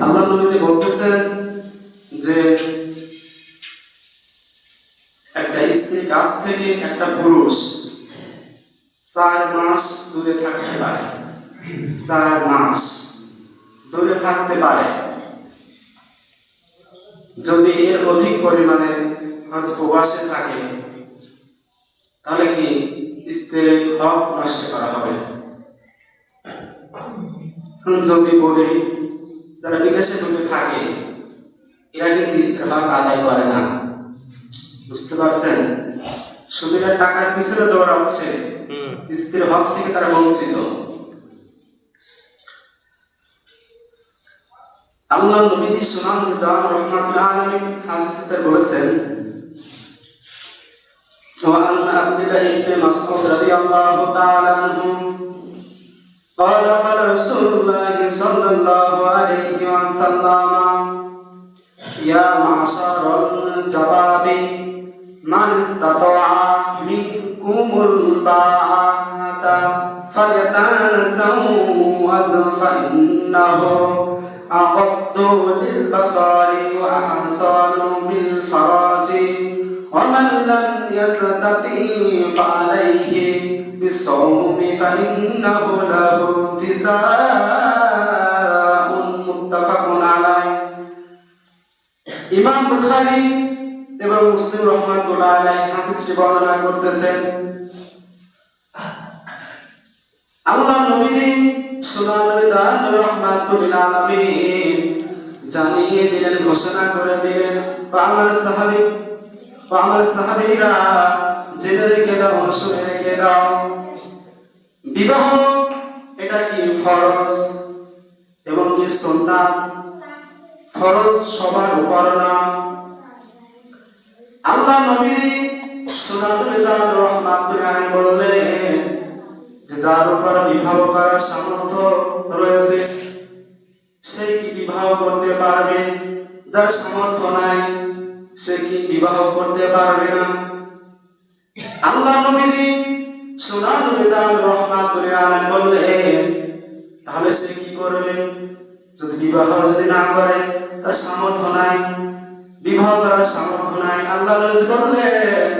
আল্লাহ নবী বলতেছেন যে একটা স্ত্রীর কাছ থেকে একটা পুরুষ 4 মাস দূরে থাকতে পারে, 4 মাস দূরে থাকতে পারে। যদি এর অধিক পরিমাণে হয়তো প্রবাসে থাকে তাহলে কি স্ত্রীর হক নষ্ট করা হবে। যদি বলি যারা বিদেশে ঢুকে থাকে এরা কিন্তু স্ত্রীর হক আদায় করে না, বুঝতে পারছেন? সুদের টাকার পিছনে দৌড়াচ্ছে, স্ত্রীর হক থেকে তারা বঞ্চিত। আল্লাহ নবী সাল্লাল্লাহু রাহমাতুল আলামিন হাদিসে বলেছেন وعن عبد الله بن مسعود رضي الله تعالى عنه قال قال رسول الله صلى الله عليه وسلم يا معشر الشباب من استطاع منكم الباءة فليتزوج فإنه أغض للبصر وأحسن بالفرج ومن لم يستطع فعليه بالصوم فإنه له جزاء متفق عليه। ইমাম বুখারী এবং মুসলিম রাহমাতুল্লাহ আলাইহি হাদিসটি বর্ণনা করতেছেন। আল্লাহ নবী সাল্লাল্লাহু রাহমাতুল্লাহ আলামিন জানিয়ে দিলেন, ঘোষণা করে দিলেন, আমার সাহাবীরা জেনে রেখে দাও, শুনে রেখে দাও, বিবাহ এটা কি ফরজ এবং কি সুন্নাত। ফরজ সবার উপর না। আল্লাহ নবী সাল্লাল্লাহু রাহমাতুল্লাহ আলাইহি বললেন যে যার উপর বিবাহ করার সামর্থ্য রয়েছে সে কি বিবাহ করতে পারবে, যার সামর্থ্য নাই সে কি বিবাহ করতে পারবে না। আল্লাহ নবী সাল্লাল্লাহু রাহমাতুল্লাহ আলাইহি বললেন তাহলে সে কি করবে? যদি বিবাহ যদি না করে, তার সামর্থ্য নাই, বিবাহ করার সামর্থ্য নাই, আল্লাহ নবী বললেন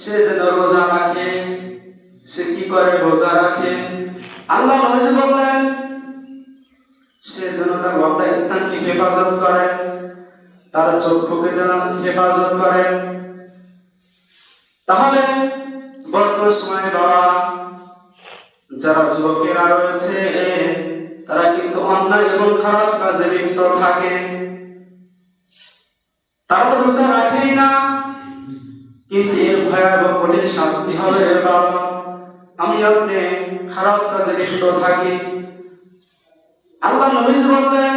সে যেন রোজা রাখে। সে কি করে? রোজা রাখে। আল্লাহ নবী বললেন সে যেন তার লজ্জা স্থানকে হেফাজত করে, তার চক্ষুকে যেন হেফাজত করে। তাহলে বর্তমান সময়ে বাবা যারা যুবকেরা রয়েছে তারা কিন্তু অন্যায় এবং খারাপ কাজে লিপ্ত থাকে। তারা তো রোজা রাখেই না, কিন্তু এর ভয়াবহ কঠিন শাস্তি হবে বাবা আমি আপনি খারাপ কাজে লিপ্ত থাকি। আল্লাহ নবী বললেন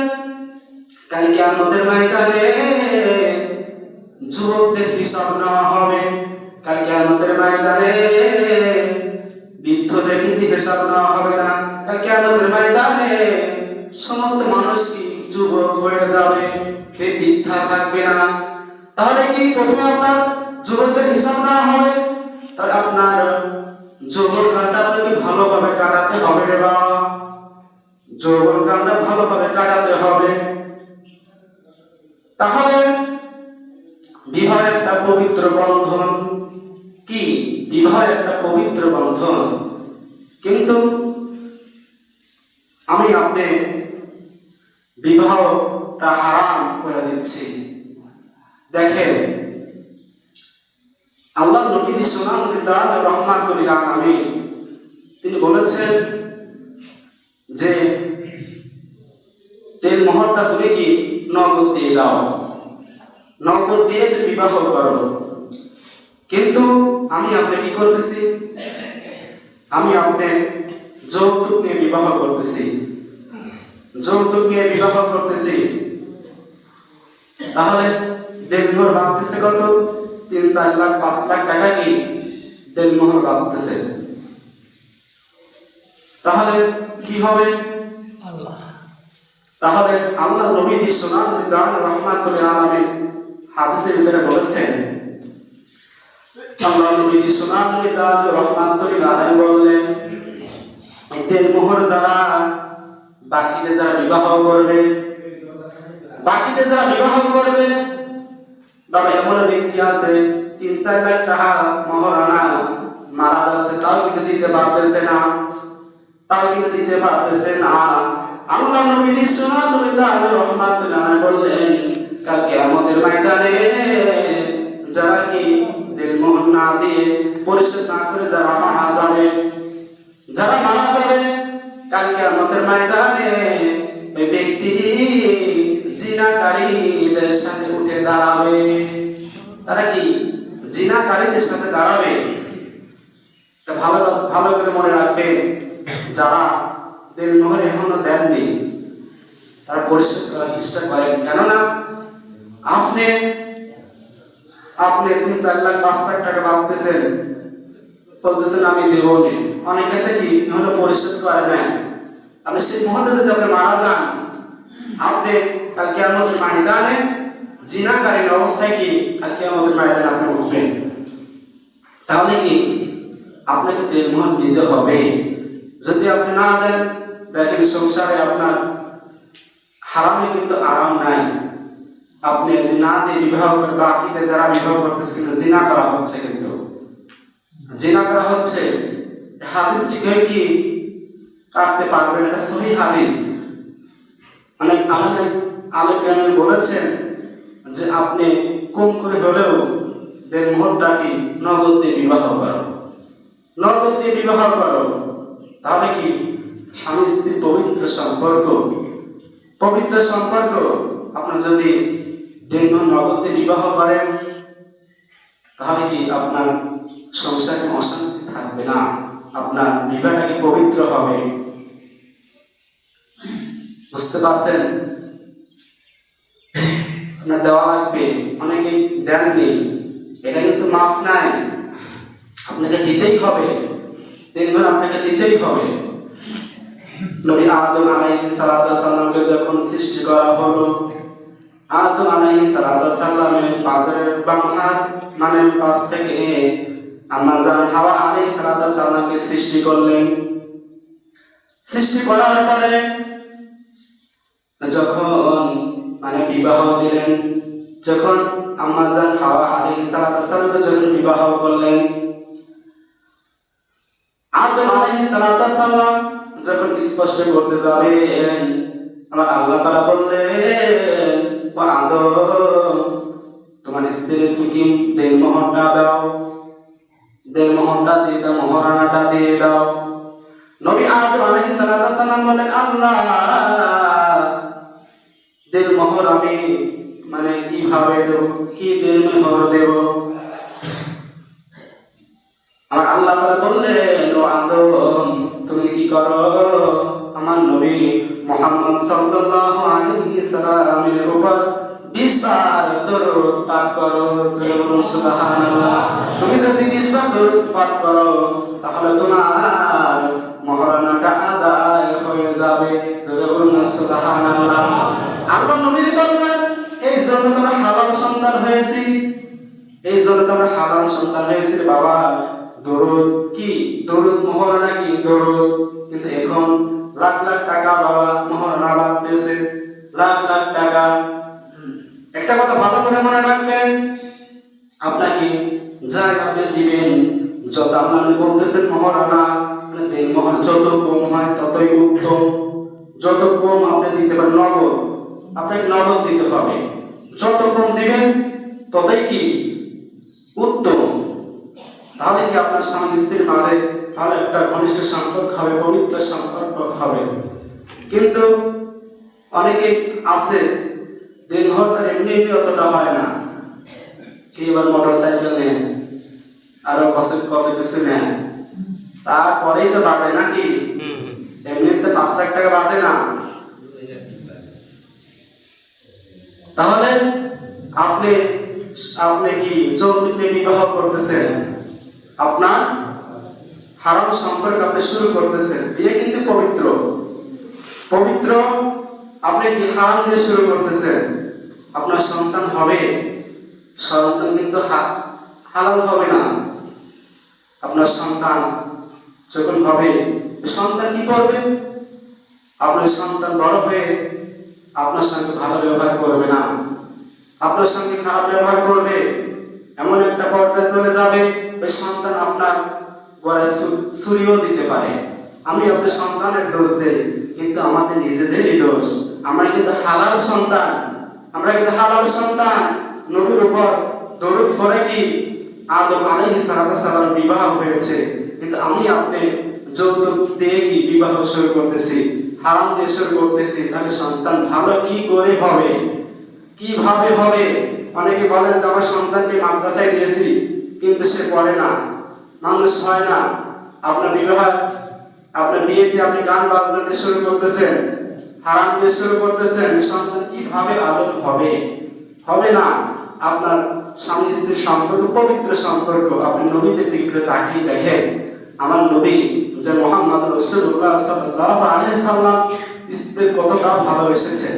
কাল কিয়ামতের ময়দানে যুবকদের হিসাব নেওয়া হবে, কাল কিয়ামতের ময়দানে বৃদ্ধদের কিন্তু হিসাব নেওয়া হবে না। কাল কিয়ামতের ময়দানে সমস্ত মানুষ কি যুবক হয়ে যাবে, কে বৃদ্ধা থাকবে না। তাহলে কি প্রথমে আপনার যুবকদের হিসাব নেওয়া হবে? তাহলে আপনার যৌবনকালটা আপনাকে ভালোভাবে কাটাতে হবে রে বাবা, যৌবনকালটা ভালোভাবে কাটাতে হবে। তাহলে বিবাহ একটা পবিত্র বন্ধন। কি বিবাহ একটা পবিত্র বন্ধন, কিন্তু আমি আপনি বিবাহটা হারাম করে দিচ্ছি। দেখেন আল্লাহ নবী সাল্লাল্লাহু রাহমাতুল্লাহ আলাইহি তিনি বলেছেন যে তেল মোহরটা তুমি কি নগদ দিয়ে দাও, নগদ দিয়ে তুমি বিবাহ করো। কিন্তু আমি আপনি কি করতেছি? আমি আপনি যৌতুক নিয়ে বিবাহ করতেছি, যৌতুক নিয়ে বিবাহ করতেছি। তাহলে দেনমোহর বাঁধতেছে কত? 3-4 লাখ 5 লাখ টাকা কি দেনমোহর বাঁধতেছে। তাহলে কি হবে? তাহলে আল্লাহ নবী সাল্লাল্লাহু রাহমাতুল্লাহ আলাইহি হাদিসের ভিতরে বলেছেন, আল্লাহ নবী সাল্লাল্লাহু রাহমাতুল্লাহ আলাইহি বললেন দেনমোহর যারা বাকিতে যারা বিবাহ করবে বাকিতে যারা বিবাহ করবে, বাবা এমন ব্যক্তি আছে 3-4 লাখ টাকা মহারণা মারা যাচ্ছে, তাও কিন্তু দিতে পারতেছে না, আল্লাহ নবী বিশ্বনাথ রহমাতুল্লাহ বললেন কাল কিয়ামতের ময়দানে যারা কি দিল মোহন না দিয়ে পরিশোধ না করে যারা মারা যাবে কাল কিয়ামতের ময়দানে ওই ব্যক্তি জিনাকারীদের সাথে উঠে দাঁড়াবে। তারা কি জিনাকারীদের সাথে দাঁড়াবে। ভালো ভালো করে মনে রাখবেন, যারা দিল মোহর এখনো দেননি তারা পরিশোধ করার চেষ্টা করেন। কেননা আপনি 3-4 লাখ 5 লাখ টাকা ভাবতেছেন, বলতেছেন আমি দেব না, অনেক কাছে কি এখনো পরিশোধ করে নাই। আপনি সেই মুহূর্তে যদি আপনি মারা যান, আপনি কাল কিয়ামতের ময়দানে জিনাকারীর অবস্থায় কি কাল কিয়ামতের ময়দানে আপনি উঠবেন। তাহলে কি আপনাকে দিল মোহর দিতে হবে। যদি আপনি না দেন, দেখেন সংসারে আপনার হারামে কিন্তু আরাম নাই। আপনি যদি না দিয়ে বিবাহ করে, বাকিতে যারা বিবাহ করতেছে কিন্তু জিনা করা হচ্ছে, হাদিসটি কি কাটতে পারবেন, এটা সহিহ হাদিস। অনেক আলেম বলেছেন যে আপনি কম করে হলেও দেন মোহরটাকে নগদ দিয়ে বিবাহ করো, তাহলে কি স্বামী স্ত্রী পবিত্র সম্পর্ক আপনি যদি দীর্ঘ নগদ দিয়ে বিবাহ করেন, তাহলে কি আপনার সংসারে অশান্তি থাকবে না, আপনার বিবাহটা কি পবিত্র হবে। বুঝতে পারছেন? আপনার দেওয়া লাগবে, অনেকে দেননি, এটা কিন্তু মাফ নাই, আপনাকে দিতেই হবে, দিনভর আপনাকে দিতেই হবে। নবী আদম আলাইহিস সালামকে যখন সৃষ্টি করা হলো, আদম আলাইহিস সালামের পাঁজরের বাম হাত মানে পাশ থেকে আম্মা জান হাওয়া আলাইহিস সালামকে সৃষ্টি করলেন। সৃষ্টি করার পরে যখন মানে বিবাহ দিলেন, যখন আম্মা জান হাওয়া আলাইহিস সালামকে যখন বিবাহ করলেন, আদম আলাইহিস সালাম যখন স্পষ্ট করতে যাবেন, আমার আল্লাহ তাআলা বললেন, আদম তোমার স্ত্রীর তুমি কি দেড় মোহরটা দিয়ে দাও, মোহরানাটা দিয়ে দাও। নবী আদম আলাইহিস সালাম বলেন, আল্লাহ দেড় মোহর আমি মানে কিভাবে দেব, কি দেড় মোহর দেব। আমার আল্লাহ তাআলা বললেন, ও আদম তুমি কি করো, আমার নবী মুহাম্মদ সাল্লাল্লাহু আলাইহি সাল্লামের উপর 20 বার দরুদ পাঠ করো। সুবহানাল্লাহ। তুমি যদি 20 বার দরুদ পাঠ করো, তাহলে তোমার মহারণাটা আদায় হয়ে যাবে। সুবহানাল্লাহ। আল্লাহ নবী বলেন, এই জন্য তোমরা হালাল সন্তান হয়েছে, বাবা। দরুদ কি, দরুদ মহারণা কি, দরুদ কিন্তু এখন লাখ লাখ টাকা বাবা মহারণা লাগতেছে, লাখ লাখ টাকা। একটা কথা ভালো করে মনে রাখবেন, আপনাকে যাই আপনি দিবেন, যত আপনার বলতেছেন মহারণা মানে দেন মহার যত কম হয় ততই উত্তম। যত কম আপনি দিতে পারেন, নগদ আপনাকে নগদ দিতে হবে, যত কম দিবেন ততই কি উত্তম। তাহলে কি আপনার স্বামী স্ত্রীর মাঝে তাহলে একটা ঘনিষ্ঠ সম্পর্ক হবে, পবিত্র সম্পর্ক হবে। কিন্তু অনেকে আছে দিন ভর তার এমনি অতটা হয় না, কি এবার মোটর সাইকেল নেন, আরো বছর কত কিছু নেন, তারপরেই তো বাঁধে নাকি, এমনিতে 5 লাখ টাকা বাঁধে না। তাহলে আপনি কি যৌতুক নিয়ে বিবাহ করতেছেন, আপনার হারাম সম্পর্ক আপনি শুরু করতেছেন। বিয়ে কিন্তু পবিত্র, আপনি কি হারাম দিয়ে শুরু করতেছেন। আপনার সন্তান হবে, সন্তান কিন্তু হালাল হবে না। আপনার সন্তান যখন হবে, সন্তান কি করবে, আপনার সন্তান বড় হয়ে আপনার সঙ্গে ভালো ব্যবহার করবে না, আপনার সঙ্গে খারাপ ব্যবহার করবে। এমন একটা পর্যায়ে চলে যাবে ওই সন্তান আপনার ঘরে ছুরিও দিতে পারে। আমি আপনার সন্তানের দোষ দেই, কিন্তু আমাদের নিজেদেরই দোষ। আমরা কিন্তু হালাল সন্তান, নবীর উপর দরুদ পড়ে কি আদম আলাইহিস সালাম বিবাহ হয়েছে, কিন্তু আমি আপনি যৌতুক দিয়ে কি বিবাহ শুরু করতেছি, হারাম দিয়ে শুরু করতেছি। তাহলে সন্তান ভালো কি করে হবে, কিভাবে হবে? অনেকে বলেন যে আমার সন্তানকে মাদ্রাসায় দিয়েছি, কিন্তু সে পড়ে না, মানুষ হয় না। আপনার বিয়েতে আপনি গান বাজনা দিয়ে শুরু করতেছেন, হারাম দিয়ে শুরু করতেছেন, সন্তান কিভাবে আলোক হবে? হবে না। আপনার স্বামী স্ত্রীর সম্পর্ক পবিত্র সম্পর্ক, আপনি নবীদের দিকে তাকিয়ে দেখেন। আমার নবী যে মুহাম্মদ রাসূলুল্লাহ সাল্লাল্লাহু আলাইহি সাল্লাম স্ত্রীর কতটা ভালোবেসেছেন।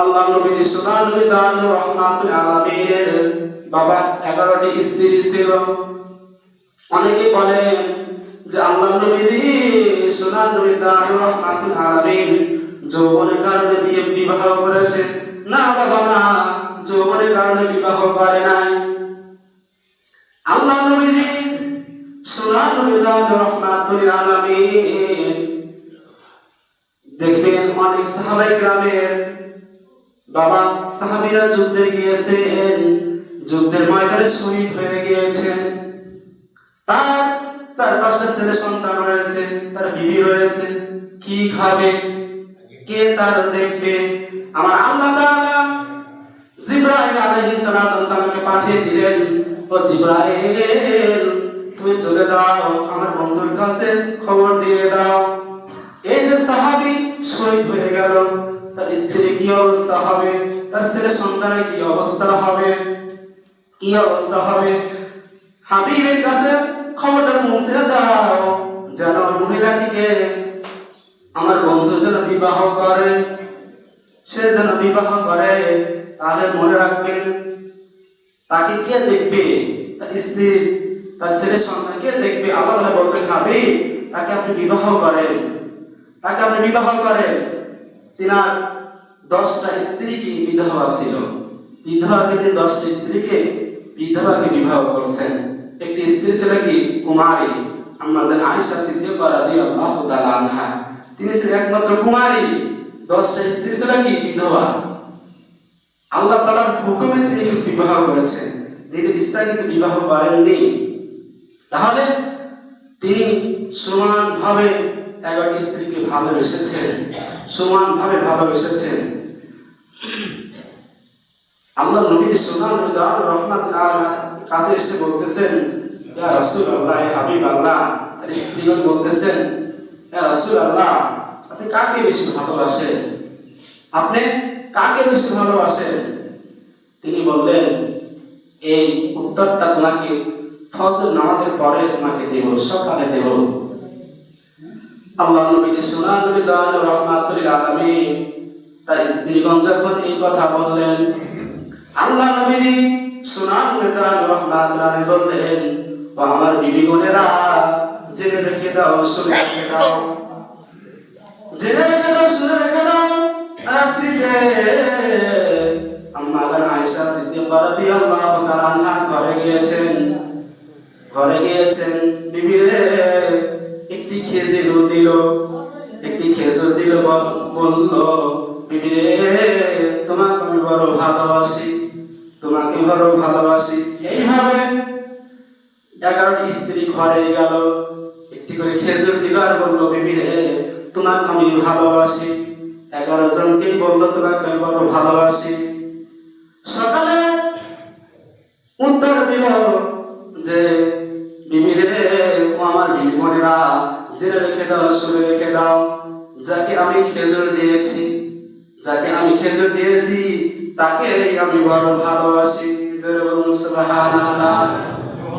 আল্লাহ নবী সোনার বিধান রহমাতুল আলামিনের বাবা 11টি স্ত্রী ছিল। অনেকে বলেন যে আল্লাহ নবী সোনার বিধান রহমাতুল আলামিন যৌবনের কারণে বিবাহ করেছে। না বাবা না, যৌবনের কারণে বিবাহ করে নাই। আল্লাহ নবী সোনার বিধান রহমাতুল আলামিন দেখবেন অনেক সাহাবায়ে কেরামের বাবা সাহাবীরা যুদ্ধে গিয়েছেন, যুদ্ধের ময়দানে শহীদ হয়ে গিয়েছেন। তার 4-5টা ছেলে সন্তান রয়েছে, তার বিবি রয়েছে। কি খাবে, কে তার দেখবে? আমার আল্লাহ তাআলা জিবরাইল আলাইহিস সালামকে পাঠিয়ে দিলেন, ও জিবরাইল তুমি চলে যাও, আমার বন্ধুর কাছে খবর দিয়ে দাও এই যে সাহাবী শহীদ হয়ে গেল, তার স্ত্রীর কি অবস্থা হবে, তার ছেলে সন্তানের কি অবস্থা হবে, কি অবস্থা হবে? হাবিবের কাছে খবরটা পৌঁছে দাও, যেন মহিলাটিকে আমার বন্ধু যেন বিবাহ করে, সে যেন বিবাহ করে। তাহলে মনে রাখবেন, তাকে কে দেখবে? তার স্ত্রী, তার ছেলে সন্তান কে দেখবে? আল্লাহ তাআলা বলবেন হাবিব তাকে আপনি বিবাহ করেন, তাকে আপনি বিবাহ করেন। তিনার 10টা স্ত্রী কি বিধবা ছিল, বিধবাকে 10টি স্ত্রীকে বিধবাকে বিবাহ করছেন। একটি স্ত্রী ছিল কি কুমারী, আম্মা জান আয়েশা সিদ্দিকা রাদিয়াল্লাহু তাআলা আনহা, তিনি ছিলেন একমাত্র কুমারী। 10টা স্ত্রী ছিল কি বিধবা। আল্লাহ তাআলার হুকুমে তিনি বিবাহ করেছেন, নিজের ইচ্ছায় কিন্তু বিবাহ করেননি। তাহলে তিনি সমানভাবে 11টি স্ত্রীকে ভালোবেসেছেন, সমানভাবে ভালোবেসেছেন। আল্লাহ নবী সাল্লাল্লাহু আলাইহি রহমাতুল আলামিনের কাছে এসে বলতেছেন, ইয়া রাসূলুল্লাহ, ইয়া হাবিবাল্লাহ। তার স্ত্রীগণ বলতেছেন, ইয়া রাসূলুল্লাহ আপনি কাকে বেশি ভালোবাসেন, আপনি কাকে বেশি ভালোবাসেন? তিনি বললেন, এই উত্তরটা তোমাকে ফজর নামাজের পরে তোমাকে দেব, সকালে দেব। আল্লাহ নবী সাল্লাল্লাহু রহমাতুল আলামিন তার স্ত্রীগণ যখন এই কথা বললেন, আল্লাহ নবী সাল্লাল্লাহু রহমাতুল আলামিন বললেন, ও আমার বিবিগণেরা জেনে রেখে দাও, শুনে রেখে দাও, জেনে রেখে দাও, শুনে রেখে দাও। রাত্রিতে আম্মা জান আয়েশা সিদ্দিকা রাদিয়াল্লাহু তাআলা আনহা ঘরে গিয়েছেন। বিবিরে একটি খেজুর দিল, বলল, বিবিরে তোমাকে আমি বড় ভালোবাসি, তোমাকে বড় ভালোবাসি। এইভাবে 11টি স্ত্রী ঘরে গেল, একটি করে খেজুর দিল আর বলল, বিবিরে তোমাকে আমি ভালোবাসি। 11 জনকেই বলল, তোমাকে আমি বড় ভালোবাসি। সকালে উত্তর দিল যে, বিবিরে ও আমার বিবি বোনেরা জেনে রেখে দাও, শুনে রেখে দাও, যাকে আমি খেজুর দিয়েছি তাকে আমি বড় ভালোবাসি। সুবহানাল্লাহ।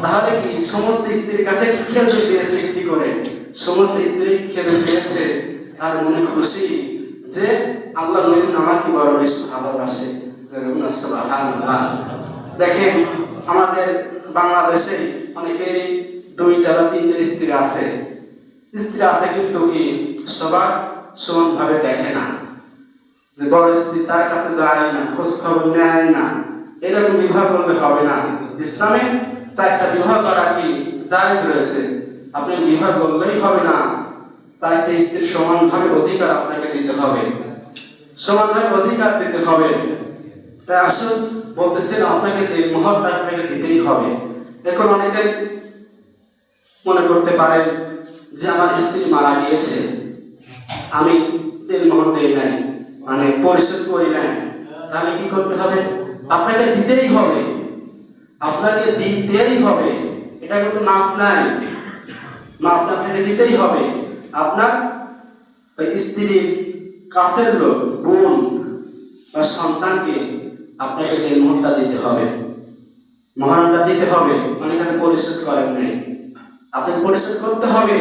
তাহলে কি সমস্ত স্ত্রীর কাছে খেজুর দিয়েছে, একটি করে সমস্ত স্ত্রী খেজুর দিয়েছে, তার মনে খুশি যে আল্লাহ নবী আমাকে বড় বেশি ভালোবাসে। সুবহানাল্লাহ। দেখেন আমাদের বাংলাদেশে অনেকেরই 2টা বা 3টা স্ত্রী আছে, কিন্তু কি সবার সমানভাবে দেখে না, যে বড় স্ত্রী তার কাছে যায় না, খোঁজ খবর নেয় না, এরকম বিবাহ করলে হবে না। ইসলামে 4টা বিবাহ করা কি জায়েজ রয়েছে, আপনি বিবাহ করলেই হবে না, 4টা স্ত্রীর সমানভাবে অধিকার আপনাকে দিতে হবে, সমানভাবে অধিকার দিতে হবে। তাই আসুন বলতেছেন আপনাকে মোহরটা আপনাকে দিতেই হবে। এখন অনেকেই মনে করতে পারেন যে আমার স্ত্রী মারা গিয়েছে, আমি মোহর দেই নাই, মানে পরিশোধ করি নাই, তাহলে কি করতে হবে? আপনাকে দিতেই হবে, আপনাকে দিতেই হবে। এটা কিন্তু মাফ নাই, মাফ আপনাকে দিতেই হবে। আপনার ওই স্ত্রীর কাছের লোক, বোন বা সন্তানকে আপনাকে মোহরটা দিতে হবে, মহারণটা দিতে হবে। অনেকে পরিশোধ করেন নাই, আপনি পরিশোধ করতে হবে।